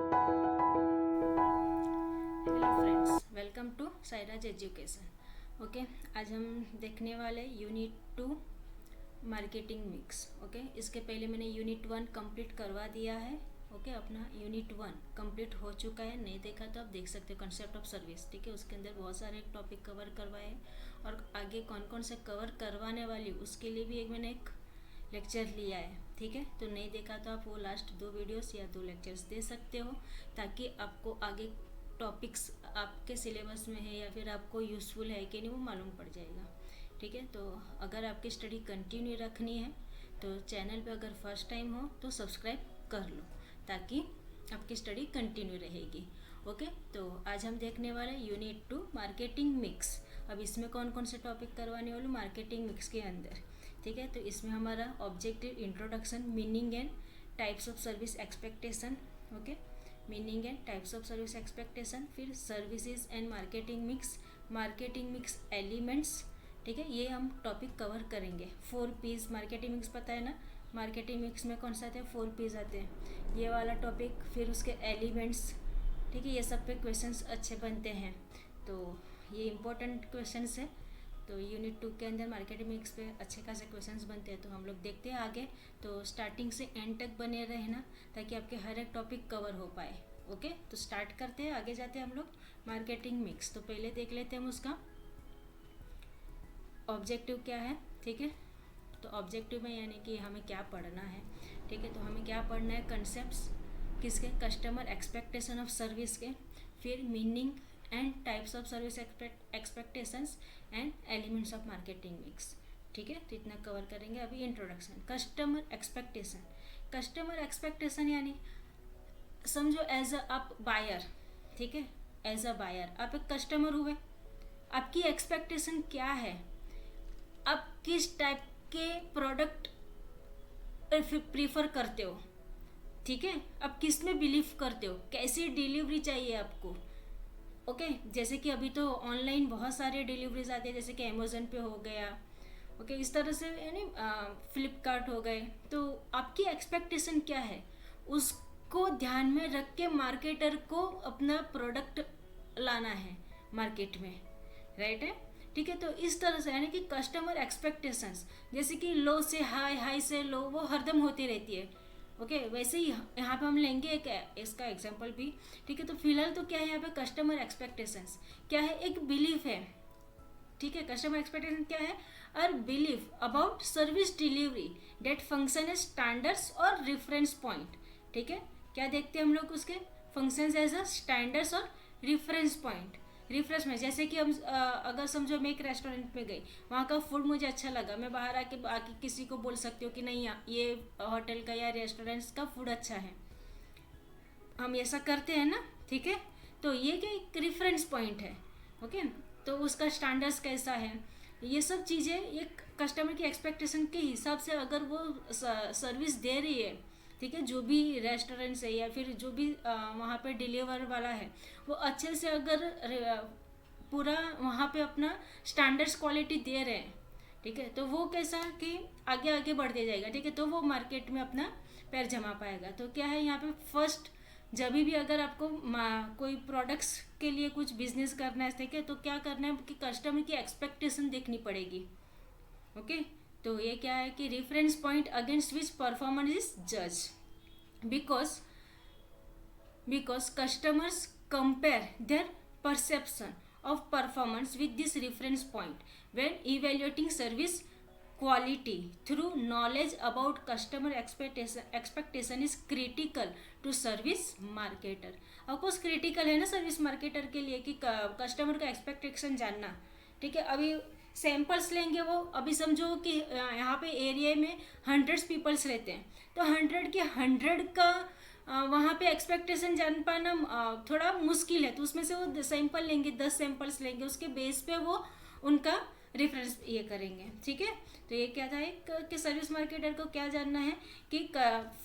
Hello friends, welcome to Sairaj education. Okay, आज हम देखने वाले यूनिट 2 मार्केटिंग मिक्स। ओके, इसके पहले मैंने यूनिट 1 कंप्लीट करवा दिया है। ओके, अपना यूनिट 1 कंप्लीट हो चुका है। नहीं देखा तो आप देख सकते हो, कंसेप्ट ऑफ सर्विस। ठीक है, उसके अंदर बहुत सारे टॉपिक कवर करवाए और आगे कौन कौन से कवर करवाने वाली उसके लिए भी मैंने एक लेक्चर लिया है। ठीक है, तो नहीं देखा तो आप वो लास्ट 2 वीडियोस या 2 लेक्चर्स दे सकते हो, ताकि आपको आगे टॉपिक्स आपके सिलेबस में है या फिर आपको यूज़फुल है कि नहीं वो मालूम पड़ जाएगा। ठीक है, तो अगर आपकी स्टडी कंटिन्यू रखनी है तो चैनल पे अगर फर्स्ट टाइम हो तो सब्सक्राइब कर लो, ताकि आपकी स्टडी कंटिन्यू रहेगी। ओके, तो आज हम देखने वाले यूनिट 2 मार्केटिंग मिक्स। अब इसमें कौन कौन से टॉपिक करवाने वाले मार्केटिंग मिक्स के अंदर। ठीक है, तो इसमें हमारा objective, introduction, meaning and types of service expectation. Okay, meaning and types of service expectation, फिर services and marketing mix elements. ठीक है, ये हम टॉपिक कवर करेंगे। 4 पीस मार्केटिंग मिक्स पता है ना, मार्केटिंग मिक्स में कौन सा आते हैं, 4 पीस आते हैं, ये वाला टॉपिक। फिर उसके एलिमेंट्स। ठीक है, ये सब पे क्वेश्चंस अच्छे बनते हैं, तो ये इम्पोर्टेंट क्वेश्चंस है। तो यूनिट 2 के अंदर मार्केटिंग मिक्स पे अच्छे खासे क्वेश्चंस बनते हैं, तो हम लोग देखते हैं आगे। तो स्टार्टिंग से एंड तक बने रहना, ताकि आपके हर एक टॉपिक कवर हो पाए। ओके, तो स्टार्ट करते हैं, आगे जाते हैं हम लोग मार्केटिंग मिक्स। तो पहले देख लेते हैं हम उसका ऑब्जेक्टिव क्या है। ठीक है, तो ऑब्जेक्टिव में यानी कि हमें क्या पढ़ना है। ठीक है, तो हमें क्या पढ़ना है, कंसेप्ट्स किसके, कस्टमर एक्सपेक्टेशन ऑफ सर्विस के, फिर meaning and types of service expectations and elements of marketing mix. ठीक है, तो इतना कवर करेंगे। अभी इंट्रोडक्शन, कस्टमर एक्सपेक्टेशन यानी समझो एज अ आप बायर। ठीक है, एज अ बायर आप एक कस्टमर हुए, आपकी एक्सपेक्टेशन क्या है, आप किस टाइप के प्रोडक्ट प्रीफर करते हो। ठीक है, आप किस में बिलीव करते हो, कैसी डिलीवरी चाहिए आपको। ओके, जैसे कि अभी तो ऑनलाइन बहुत सारे डिलीवरीज आते हैं, जैसे कि अमेजोन पे हो गया। ओके, इस तरह से यानी फ्लिपकार्ट हो गए। तो आपकी एक्सपेक्टेशन क्या है, उसको ध्यान में रख के मार्केटर को अपना प्रोडक्ट लाना है मार्केट में, राइट है। ठीक है, तो इस तरह से यानी कि कस्टमर एक्सपेक्टेशंस, जैसे कि लो से हाई, हाई से लो, वो हरदम होती रहती है। ओके, वैसे ही यहाँ पे हम लेंगे एक इसका एग्जांपल भी। ठीक है, तो फिलहाल तो क्या है यहाँ पे, कस्टमर एक्सपेक्टेशंस क्या है, एक बिलीफ है। ठीक है, कस्टमर एक्सपेक्टेशन क्या है, और belief about service delivery date function as standards और रेफरेंस पॉइंट। ठीक है, क्या देखते हैं हम लोग उसके फंक्शंस एज अ स्टैंडर्ड्स और रेफरेंस पॉइंट। रिफ्रेश में जैसे कि हम अगर समझो मैं एक रेस्टोरेंट में गई, वहाँ का फूड मुझे अच्छा लगा, मैं बाहर आके किसी को बोल सकती हूँ कि नहीं ये होटल का या रेस्टोरेंट का फूड अच्छा है, हम ऐसा करते हैं ना। ठीक है, तो ये क्या एक रेफरेंस पॉइंट है। ओके, तो उसका स्टैंडर्ड्स कैसा है, ये सब चीज़ें एक कस्टमर की एक्सपेक्टेशन के हिसाब से अगर वो सर्विस दे रही है। ठीक है, जो भी रेस्टोरेंट है या फिर जो भी वहाँ पे डिलीवर वाला है, वो अच्छे से अगर पूरा वहाँ पे अपना स्टैंडर्ड्स क्वालिटी दे रहे हैं। ठीक है, तो वो कैसा कि आगे आगे बढ़ते जाएगा। ठीक है, तो वो मार्केट में अपना पैर जमा पाएगा। तो क्या है यहाँ पे फर्स्ट, जब भी अगर आपको कोई प्रोडक्ट्स के लिए कुछ बिजनेस करना है, ठीक है, तो क्या करना है कि कस्टमर की एक्सपेक्टेशन देखनी पड़ेगी। ओके, तो ये क्या है कि reference point against which performance is जज, because customers compare their perception of performance with this reference point when evaluating service quality through knowledge about customer expectation is critical to service marketer। Of course critical है ना service marketer के लिए कि customer का expectation जानना। ठीक है, अभी सैम्पल्स लेंगे वो, अभी समझो कि यहाँ पे एरिया में 100 पीपल्स रहते हैं, तो 100 के 100 का वहाँ पे एक्सपेक्टेशन जान पाना थोड़ा मुश्किल है। तो उसमें से वो सैंपल लेंगे, 10 सैंपल्स लेंगे, उसके बेस पे वो उनका रेफरेंस ये करेंगे। ठीक है, तो ये क्या था एक कि सर्विस मार्केटर को क्या जानना है कि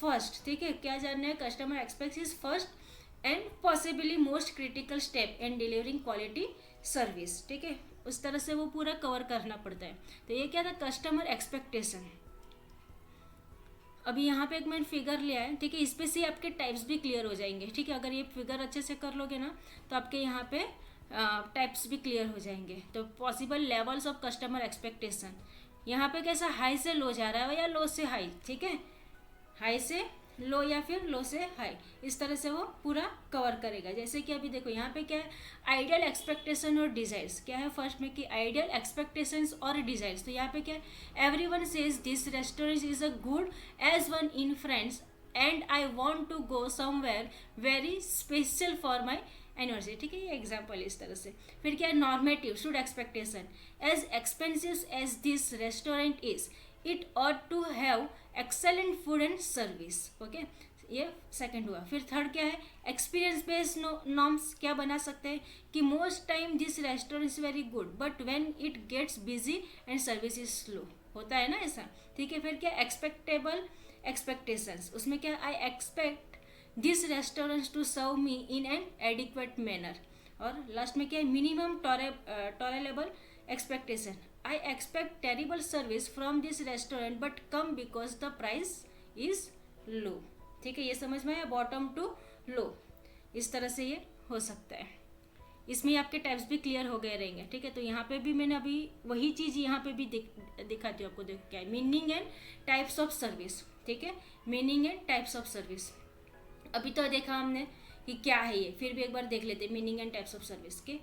फर्स्ट, ठीक है, क्या जानना है, customer expect is first and possibly most critical step in delivering quality service. ठीक है, उस तरह से वो पूरा कवर करना पड़ता है। तो ये क्या था, कस्टमर एक्सपेक्टेशन। अभी यहाँ पे एक मैंने फिगर लिया है, ठीक है, इस पे से आपके टाइप्स भी क्लियर हो जाएंगे, ठीक है। अगर ये फिगर अच्छे से कर लोगे ना तो आपके यहाँ पे टाइप्स भी क्लियर हो जाएंगे। तो possible levels of customer expectation, यहाँ पे कैसा हाई से लो जा रहा है या लो से हाई, ठीक है, हाई से लो या फिर लो से हाई, इस तरह से वो पूरा कवर करेगा। जैसे कि अभी देखो यहाँ पे क्या है, आइडियल एक्सपेक्टेशन और डिजायर्स, क्या है फर्स्ट में कि आइडियल एक्सपेक्टेशंस और डिजायर्स। तो यहाँ पे क्या है, everyone says this restaurant is a good as one in friends and I want to go somewhere very special for my anniversary, ठीक है, ये एग्जाम्पल इस तरह से। फिर क्या है, normative should expectation, as expensive as this restaurant is it ought to have excellent food and service, okay, ये सेकंड हुआ। फिर थर्ड क्या है, एक्सपीरियंस बेस्ड नॉर्म्स, क्या बना सकते हैं कि most time this restaurant is very good but when it gets busy and service is slow, होता है ना ऐसा, ठीक है। फिर क्या, एक्सपेक्टेबल एक्सपेक्टेशंस, उसमें क्या, I expect this restaurant to serve me in an adequate manner. और लास्ट में क्या है, minimum tolerable expectation, I expect terrible service from this restaurant but come because the price is low, ठीक है, ये समझ में आया, बॉटम टू लो, इस तरह से ये हो सकता है। इसमें आपके टाइप्स भी क्लियर हो गए रहेंगे, ठीक है। तो यहाँ पे भी मैंने अभी वही चीज़ यहाँ पे भी दिखाती हूँ आपको, देखो क्या है, meaning and types of service, ठीक है, meaning and types of service. अभी तो देखा हमने कि क्या है ये, फिर भी एक बार देख लेते हैं meaning and types of service के।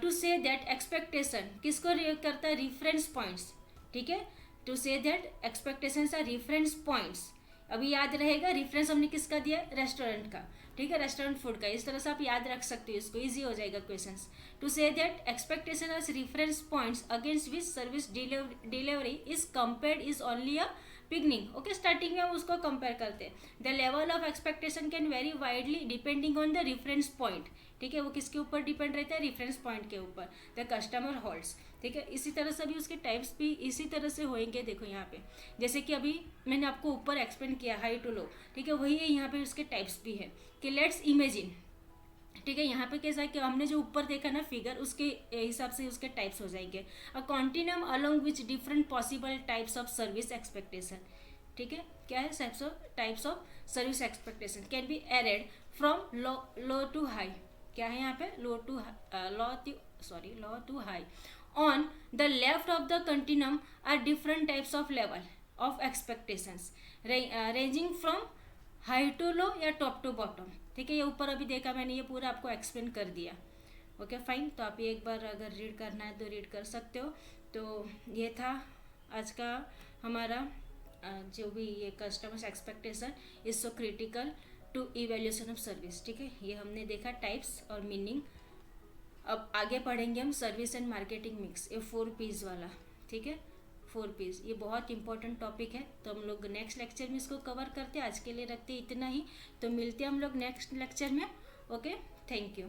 टू से दैट एक्सपेक्टेशन किसको रिएक्ट करता है, रिफरेंस पॉइंट्स, ठीक है। To say that expectations are reference points, अभी याद रहेगा रेफरेंस हमने किसका दिया, रेस्टोरेंट का, ठीक है, रेस्टोरेंट फूड का, इस तरह से आप याद रख सकते हो, इसको इजी हो जाएगा questions. To say that expectation are reference points against which service delivery is compared is only a beginning, okay, starting में उसको कंपेयर करते हैं। The level of expectation can very widely depending on the reference point, ठीक है, वो किसके ऊपर depend रहता है, रेफरेंस पॉइंट के ऊपर, द कस्टमर होल्ड्स, ठीक है। इसी तरह से भी उसके टाइप्स भी इसी तरह से होंगे, देखो यहाँ पे जैसे कि अभी मैंने आपको ऊपर एक्सप्लेन किया हाई टू लो, ठीक है, वही है यहाँ पे उसके टाइप्स भी है कि लेट्स इमेजिन, ठीक है, यहाँ पे कैसा है कि हमने जो ऊपर देखा ना फिगर, उसके हिसाब से उसके टाइप्स हो जाएंगे। A continuum along which different possible types of service expectation, ठीक है, क्या है, types of service expectation can be added from low to high, क्या है यहाँ पे, low to high. On the left of the continuum are different types of level of expectations ranging from high to low या top to bottom, ठीक है, ये ऊपर अभी देखा मैंने, ये पूरा आपको एक्सप्लेन कर दिया, ओके फाइन। तो आप ये एक बार अगर रीड करना है तो रीड कर सकते हो। तो ये था आज का हमारा जो भी ये customers expectation is so critical to evaluation of service, ठीक है, ये हमने देखा टाइप्स और मीनिंग। अब आगे पढ़ेंगे हम सर्विस एंड मार्केटिंग मिक्स, ये 4 पीस वाला, ठीक है, 4 पीस, ये बहुत इंपॉर्टेंट टॉपिक है। तो हम लोग नेक्स्ट लेक्चर में इसको कवर करते हैं, आज के लिए रखते हैं इतना ही। तो मिलते हैं हम लोग नेक्स्ट लेक्चर में, ओके, थैंक यू।